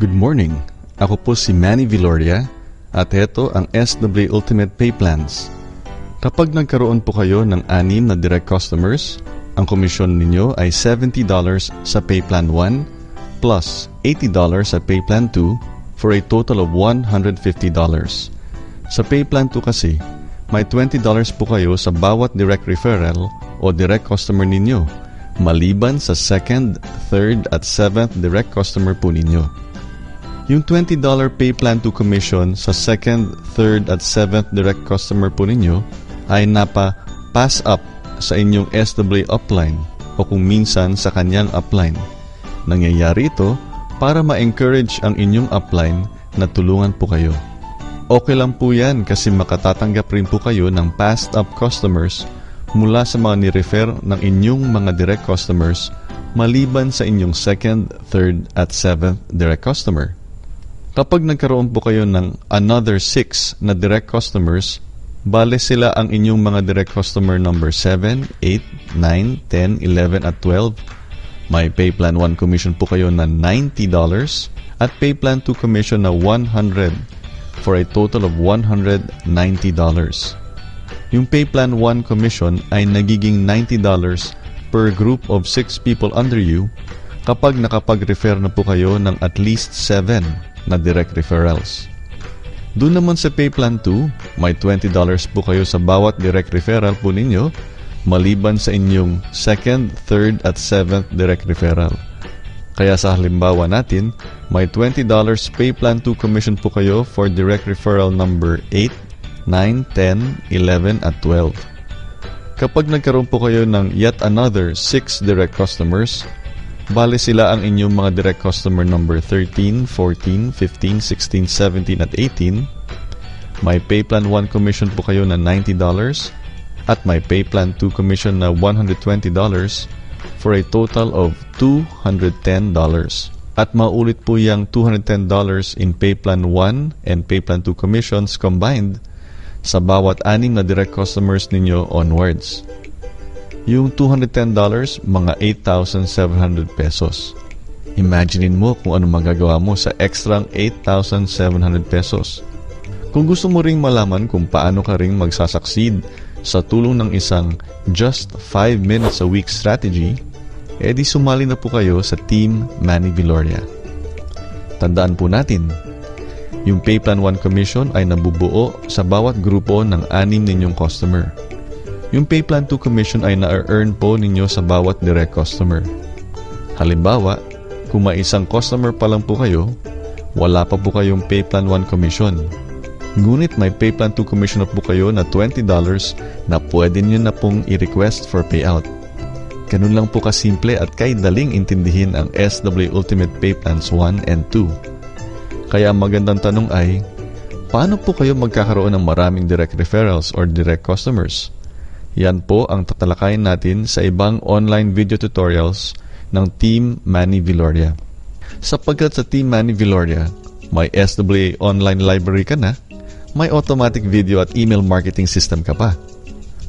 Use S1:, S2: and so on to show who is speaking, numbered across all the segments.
S1: Good morning! Ako po si Manny Viloria at ito ang SW Ultimate Pay Plans. Kapag nagkaroon po kayo ng 6 na direct customers, ang komisyon ninyo ay $70 sa Pay Plan 1 plus $80 sa Pay Plan 2 for a total of $150. Sa Pay Plan 2 kasi, may $20 po kayo sa bawat direct referral o direct customer ninyo, maliban sa 2nd, 3rd at 7th direct customer po ninyo. Yung $20 Pay Plan 2 commission sa 2nd, 3rd at 7th direct customer po ninyo ay napa-pass up sa inyong SW upline o kung minsan sa kanyang upline. Nangyayari ito para ma-encourage ang inyong upline na tulungan po kayo. Okay lang po yan kasi makatatanggap rin po kayo ng passed up customers mula sa mga ni-refer ng inyong mga direct customers maliban sa inyong 2nd, 3rd at 7th direct customer. Kapag nagkaroon po kayo ng another 6 na direct customers, bale sila ang inyong mga direct customer number 7, 8, 9, 10, 11 at 12. May Pay Plan 1 commission po kayo na $90 at Pay Plan 2 commission na $100 for a total of $190. Yung Pay Plan 1 commission ay nagiging $90 per group of 6 people under you kapag nakapag-refer na po kayo ng at least 7 na direct referrals. Doon naman sa Pay Plan 2, may $20 po kayo sa bawat direct referral po ninyo maliban sa inyong 2nd, 3rd at 7th direct referral. Kaya sa halimbawa natin, may $20 Pay Plan 2 commission po kayo for direct referral number 8, 9, 10, 11 at 12. Kapag nagkaroon po kayo ng yet another 6 direct customers, bale sila ang inyong mga direct customer number 13, 14, 15, 16, 17 at 18. May Pay Plan 1 commission po kayo na $90 at may Pay Plan 2 commission na $120 for a total of $210. At maulit po yung $210 in Pay Plan 1 and Pay Plan 2 commissions combined sa bawat 6 na direct customers ninyo onwards. Yung $210, mga 8,700 pesos. Imaginein mo kung ano magagawa mo sa extra 8,700 pesos. Kung gusto mo ring malaman kung paano ka ring magsasucceed sa tulong ng isang just 5 minutes a week strategy, edi sumali na po kayo sa Team Manny Viloria. Tandaan po natin, yung Pay Plan 1 commission ay nabubuo sa bawat grupo ng 6 ninyong customer. Yung Pay Plan 2 commission ay na-earn po ninyo sa bawat direct customer. Halimbawa, kung may isang customer pa lang po kayo, wala pa po kayong Pay Plan 1 commission. Ngunit may Pay Plan 2 commission na po kayo na $20 na pwede nyo na pong i-request for payout. Ganun lang po kasimple at kay daling intindihin ang SW Ultimate Pay Plans 1 and 2. Kaya ang magandang tanong ay, paano po kayo magkakaroon ng maraming direct referrals or direct customers? Yan po ang tatalakayin natin sa ibang online video tutorials ng Team Manny Viloria. Sapagkat sa Team Manny Viloria, may SWA online library ka na, may automatic video at email marketing system ka pa.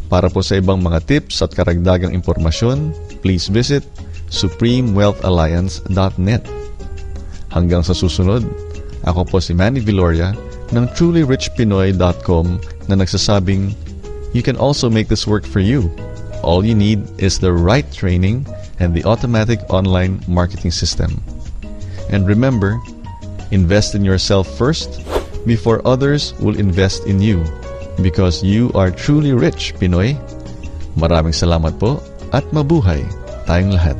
S1: Para po sa ibang mga tips at karagdagang impormasyon, please visit supremewealthalliance.net. Hanggang sa susunod, ako po si Manny Viloria ng trulyrichpinoy.com na nagsasabing, you can also make this work for you. All you need is the right training and the automatic online marketing system. And remember, invest in yourself first before others will invest in you because you are truly rich, Pinoy. Maraming salamat po at mabuhay tayong lahat.